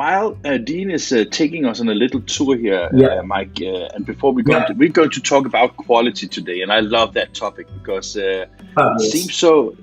while Dean is taking us on a little tour here, Yeah. Mike, and before Yeah. we're going to talk about quality today, and I love that topic because Fabulous.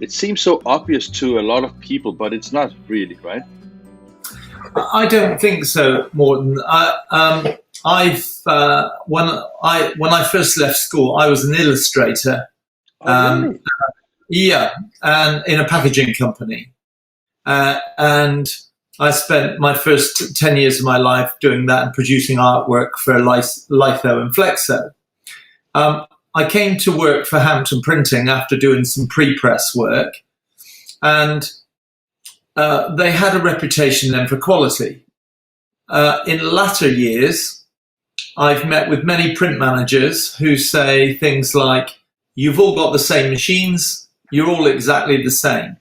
it seems so obvious to a lot of people, but it's not really, right? I don't think so, Morten. When I first left school, I was an illustrator. Oh, really? Yeah, and in a packaging company, and I spent my first 10 years of my life doing that and producing artwork for Litho and Flexo. I came to work for Hampton Printing after doing some pre-press work, and they had a reputation then for quality. In latter years, I've met with many print managers who say things like, "You've all got the same machines, you're all exactly the same."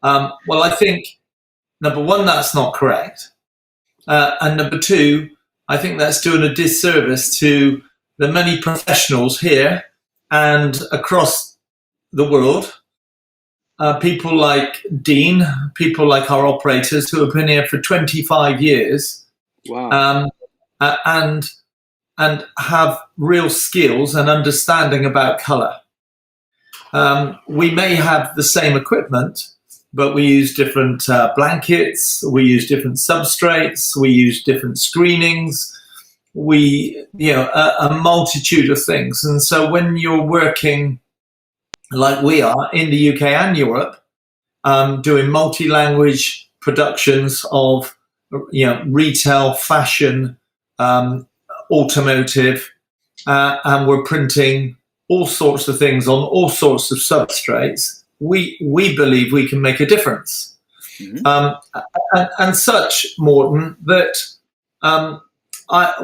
Well, I think, number one, that's not correct. And number two, I think that's doing a disservice to the many professionals here and across the world. People like Dean, people like our operators who have been here for 25 years. Wow. And have real skills and understanding about colour. We may have the same equipment, but we use different blankets, we use different substrates, we use different screenings, a multitude of things. And so when you're working like we are in the UK and Europe, doing multi-language productions of retail, fashion, automotive, and we're printing all sorts of things on all sorts of substrates, we believe we can make a difference. Mm-hmm. And such, Morten, that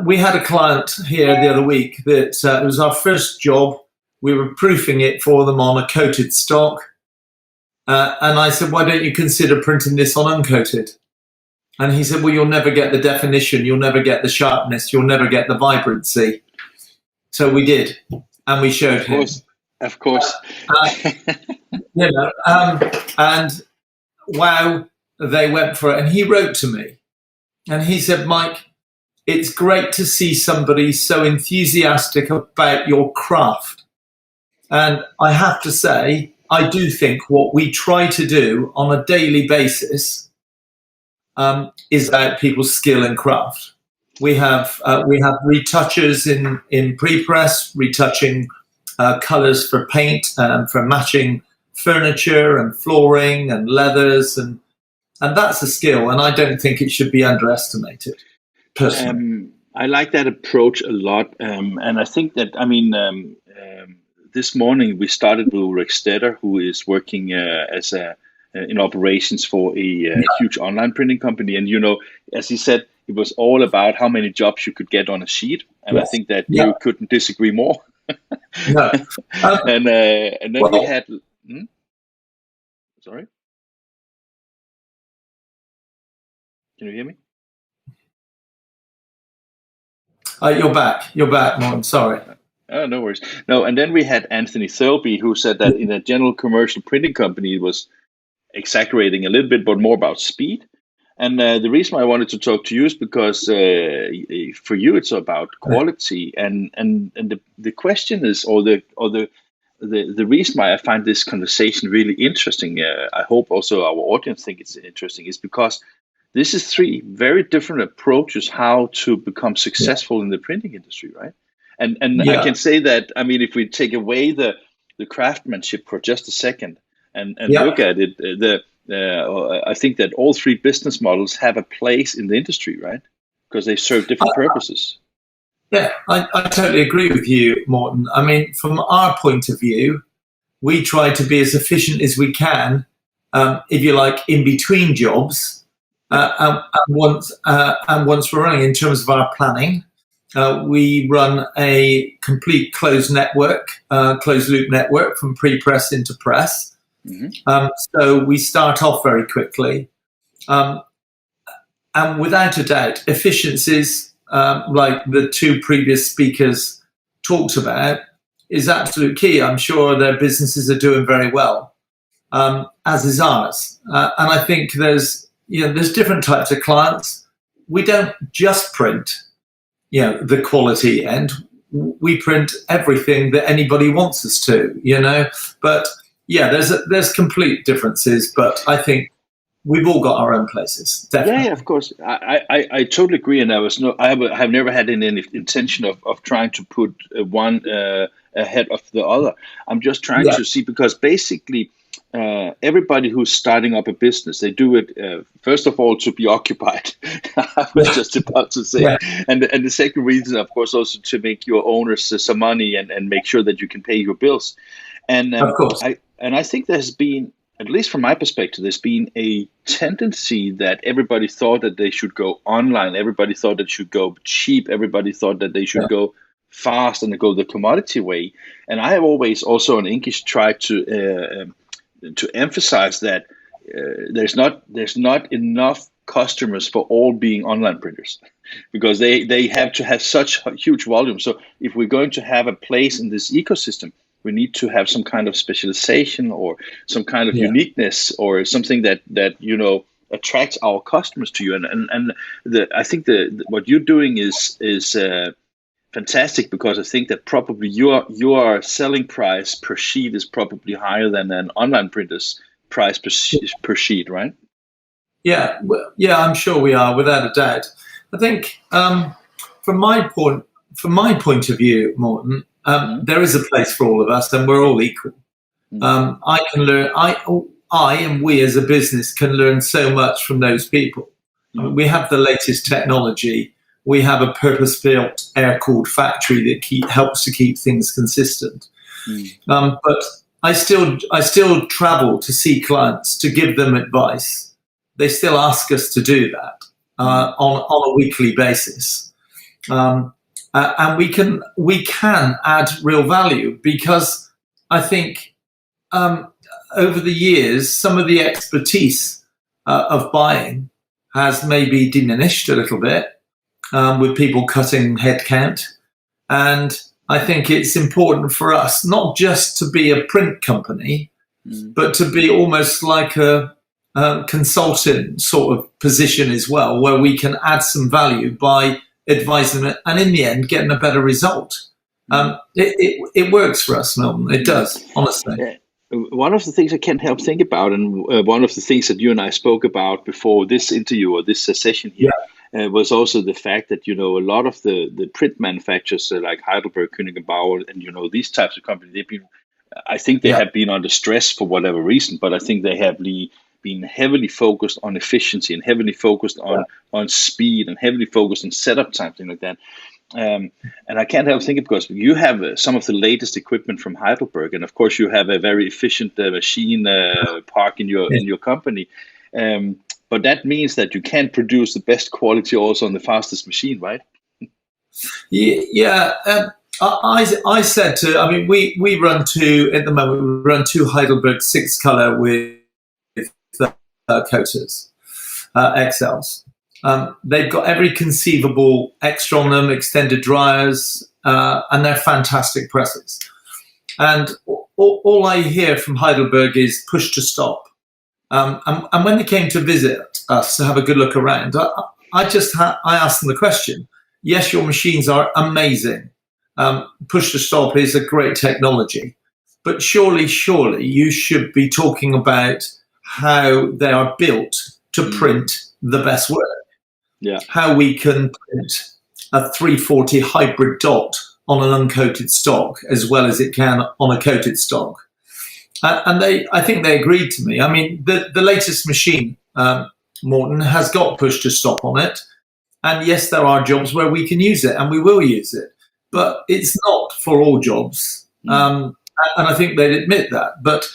we had a client here the other week that it was our first job. We were proofing it for them on a coated stock. And I said, "Why don't you consider printing this on uncoated?" And he said, "Well, you'll never get the definition, you'll never get the sharpness, you'll never get the vibrancy." So we did, and we showed him. Of course. And wow, they went for it. And he wrote to me, and he said, "Mike, it's great to see somebody so enthusiastic about your craft." And I have to say, I do think what we try to do on a daily basis is about people's skill and craft. We have retouchers in pre-press, retouching colours for paint and for matching furniture and flooring and leathers, and that's a skill, and I don't think it should be underestimated, personally. I like that approach a lot, and I think that, this morning we started with Ulrik Stetter, who is working as in operations for a huge online printing company. And, as he said, it was all about how many jobs you could get on a sheet. And yes. I think that you couldn't disagree more. No. And then we had... Sorry? Can you hear me? You're back, Morten. Sorry. Oh, no worries. No, and then we had Anthony Thirlby, who said that in a general commercial printing company, it was exaggerating a little bit, but more about speed. And the reason why I wanted to talk to you is because for you, it's about quality. And the question is, or the reason why I find this conversation really interesting, I hope also our audience think it's interesting, is because this is three very different approaches how to become successful in the printing industry, right? And I can say that, if we take away the craftsmanship for just a second and look at it, I think that all three business models have a place in the industry, right? Because they serve different purposes. Yeah, I totally agree with you, Morten. From our point of view, we try to be as efficient as we can, if you like, in between jobs. And once we're running, in terms of our planning, we run a complete closed loop network from pre-press into press. Mm-hmm. So we start off very quickly. And without a doubt, efficiencies, like the two previous speakers talked about, is absolute key. I'm sure their businesses are doing very well, as is ours. And I think there's different types of clients. we don't just print, the quality end. We print everything that anybody wants us to, But yeah, there's complete differences, but I think we've all got our own places, definitely. Yeah, of course. I totally agree, and I have never had any intention of trying to put one ahead of the other. I'm just trying to see, because basically everybody who's starting up a business, they do it first of all to be occupied. I was just about to say, and the second reason, of course, also to make your owners some money and make sure that you can pay your bills. And of course, I think there's been, at least from my perspective, there's been a tendency that everybody thought that they should go online. Everybody thought that it should go cheap. Everybody thought that they should go fast and go the commodity way. And I have always also in INKISH tried to emphasize that there's not enough customers for all being online printers, because they have to have such huge volume. So if we're going to have a place in this ecosystem, we need to have some kind of specialization or some kind of uniqueness or something that attracts our customers to you. And I think what you're doing is fantastic, because I think that probably your selling price per sheet is probably higher than an online printer's price per sheet, right? Yeah, I'm sure we are, without a doubt. I think from my point of view, Morten, there is a place for all of us, and we're all equal. I can learn. I and we as a business can learn so much from those people. We have the latest technology. We have a purpose-built, air-cooled factory that helps to keep things consistent. But I still travel to see clients to give them advice. They still ask us to do that on a weekly basis. And we can add real value, because I think over the years, some of the expertise of buying has maybe diminished a little bit with people cutting headcount. And I think it's important for us not just to be a print company, but to be almost like a consultant sort of position as well, where we can add some value by advising it, and in the end, getting a better result. It works for us, Milton. It does, honestly. Yeah. One of the things I can't help think about, and one of the things that you and I spoke about before this interview or this session here, was also the fact that, a lot of the print manufacturers like Heidelberg, König & Bauer, and, these types of companies, I think they have been under stress for whatever reason, but I think they have been heavily focused on efficiency and heavily focused on speed and heavily focused on setup time, things like that. And I can't help thinking, because you have some of the latest equipment from Heidelberg, and of course you have a very efficient machine park in your company. But that means that you can produce the best quality also on the fastest machine, right? Yeah. I said we run at the moment, we run two Heidelberg 6-color with coaters, XLs. They've got every conceivable extra on them, extended dryers, and they're fantastic presses. And all I hear from Heidelberg is push to stop. And when they came to visit us to have a good look around, I asked them the question: yes, your machines are amazing. Push to stop is a great technology, but surely you should be talking about how they are built to print the best work. Yeah. How we can print a 340 hybrid dot on an uncoated stock as well as it can on a coated stock. And I think they agreed to me. I mean, the latest machine, Morten, has got push to stop on it. And yes, there are jobs where we can use it, and we will use it. But it's not for all jobs. And I think they'd admit that. But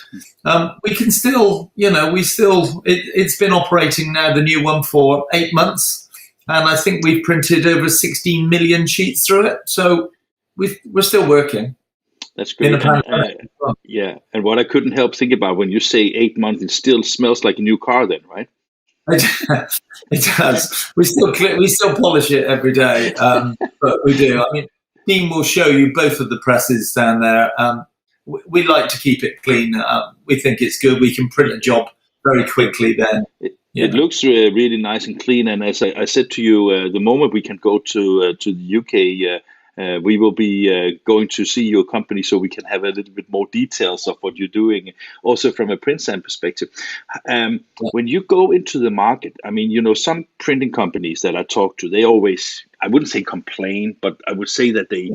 we can still, it's been operating now, the new one, for 8 months. And I think we've printed over 16 million sheets through it. So we're still working. That's great. Yeah. And what I couldn't help think about, when you say 8 months, it still smells like a new car then, right? It does. We still polish it every day. But we do. I mean, Dean will show you both of the presses down there. We like to keep it clean. We think it's good. We can print a job very quickly then. Yeah. It looks really nice and clean. And as I said to you, the moment we can go to the UK, we will be going to see your company so we can have a little bit more details of what you're doing, also from a print sign perspective. When you go into the market, I mean, some printing companies that I talk to, they always, I wouldn't say complain, but I would say that they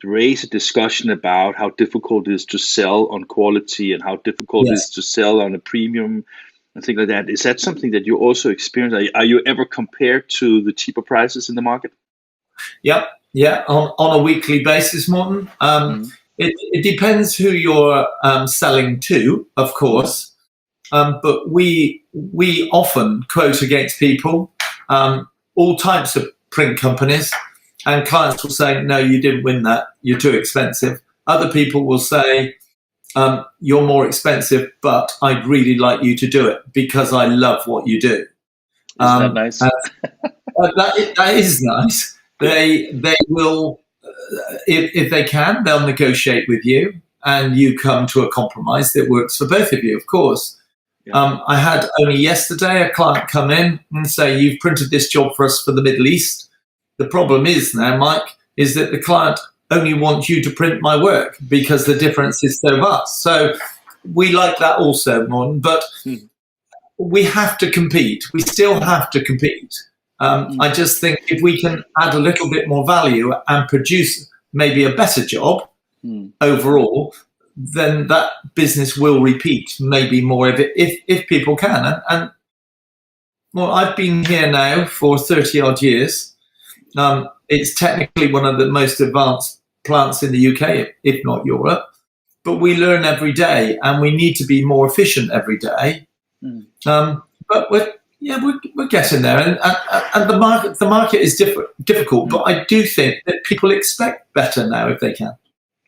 raise a discussion about how difficult it is to sell on quality and how difficult it is to sell on a premium and things like that. Is that something that you also experience? Are you ever compared to the cheaper prices in the market? Yep. Yeah, on a weekly basis, Morten. It depends who you're selling to, of course, but we often quote against people, all types of print companies, and clients will say, no, you didn't win that, you're too expensive. Other people will say, you're more expensive, but I'd really like you to do it because I love what you do. Isn't that nice? That is nice. They will, if they can, they'll negotiate with you, and you come to a compromise that works for both of you, of course. Yeah. I had only yesterday a client come in and say, you've printed this job for us for the Middle East. The problem is now, Mike, is that the client only wants you to print my work because the difference is so vast. So we like that also, Morten, but we have to compete. We still have to compete. I just think if we can add a little bit more value and produce maybe a better job overall, then that business will repeat maybe more of it if people can. And well, I've been here now for 30 odd years. It's technically one of the most advanced plants in the UK, if not Europe. But we learn every day, and we need to be more efficient every day. But we're getting there, and the market is difficult. But I do think that people expect better now if they can.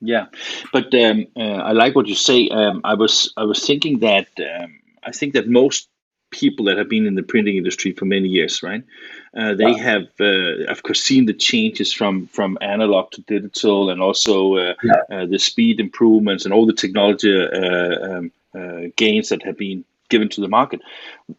Yeah, but I like what you say. I was thinking that I think that most people that have been in the printing industry for many years, right? They have, of course, seen the changes from analog to digital, and also the speed improvements and all the technology gains that have been given to the market.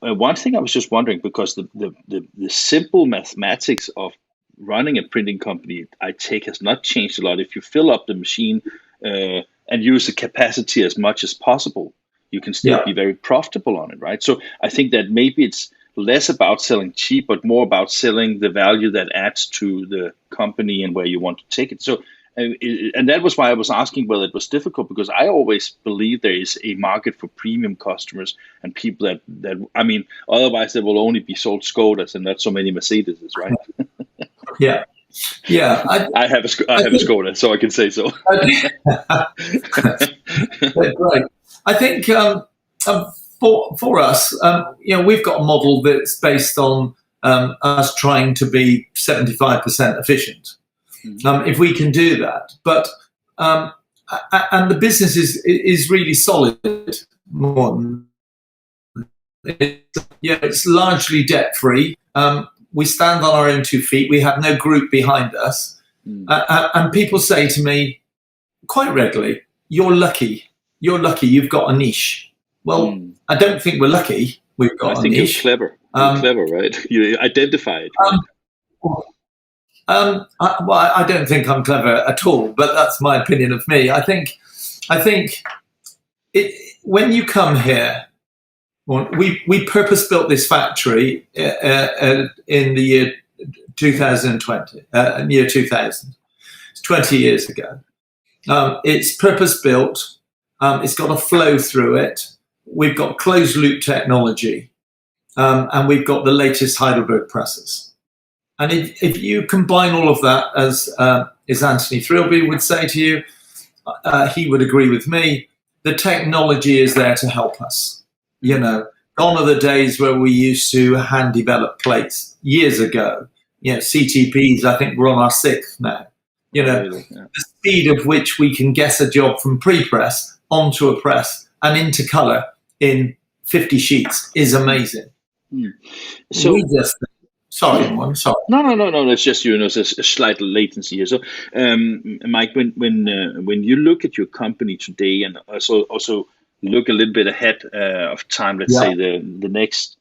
One thing I was just wondering, because the simple mathematics of running a printing company, I take, has not changed a lot. If you fill up the machine and use the capacity as much as possible, you can still be very profitable on it, right? So I think that maybe it's less about selling cheap, but more about selling the value that adds to the company and where you want to take it. So, and that was why I was asking whether it was difficult, because I always believe there is a market for premium customers and people that I mean, otherwise there will only be sold Skodas and not so many Mercedeses, right? Yeah. I have a Skoda, so I can say so. Great. I think for us, we've got a model that's based on us trying to be 75% efficient. If we can do that, but and the business is really solid. It's largely debt free. We stand on our own 2 feet. We have no group behind us, and people say to me quite regularly, "You're lucky. You're lucky. You've got a niche." Well, I don't think we're lucky. We've got a niche. I think you're clever. You're clever, right? You identify it. Right? I don't think I'm clever at all, but that's my opinion of me. I think when you come here, we purpose built this factory in the year 2020, year 2000. It's 20 years ago. It's purpose built. It's got a flow through it. We've got closed loop technology, and we've got the latest Heidelberg presses. And if you combine all of that, as Anthony Thrillby would say to you, he would agree with me, the technology is there to help us. Gone are the days where we used to hand develop plates years ago. CTPs, I think we're on our 6th now. The speed of which we can get a job from pre-press onto a press and into colour in 50 sheets is amazing. So, sorry, I'm sorry. No. It's just there's a slight latency here. So, Mike, when you look at your company today, and also look a little bit ahead of time, let's say the next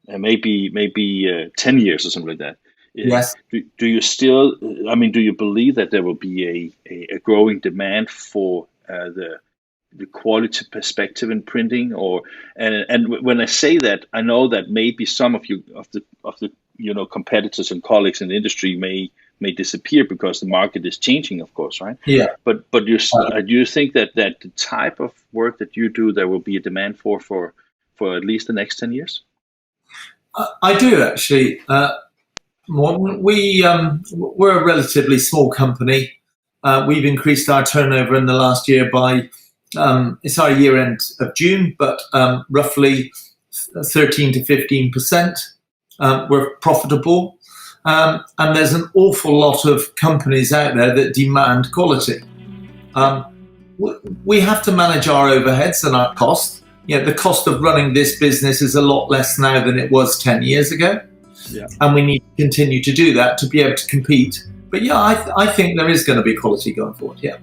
maybe 10 years or something like that. Yes. Do you still? I mean, do you believe that there will be a growing demand for the quality perspective in printing? Or and when I say that, I know that maybe some of the competitors and colleagues in the industry may disappear because the market is changing, of course, right? Yeah. But do you think that the type of work that you do, there will be a demand for at least the next 10 years? I do actually. Morten, we're a relatively small company. We've increased our turnover in the last year by, it's our year end of June, but roughly 13 to 15%. We're profitable. And there's an awful lot of companies out there that demand quality. We have to manage our overheads and our costs. The cost of running this business is a lot less now than it was 10 years ago. Yeah. And we need to continue to do that to be able to compete. But yeah, I think there is going to be quality going forward. Yeah.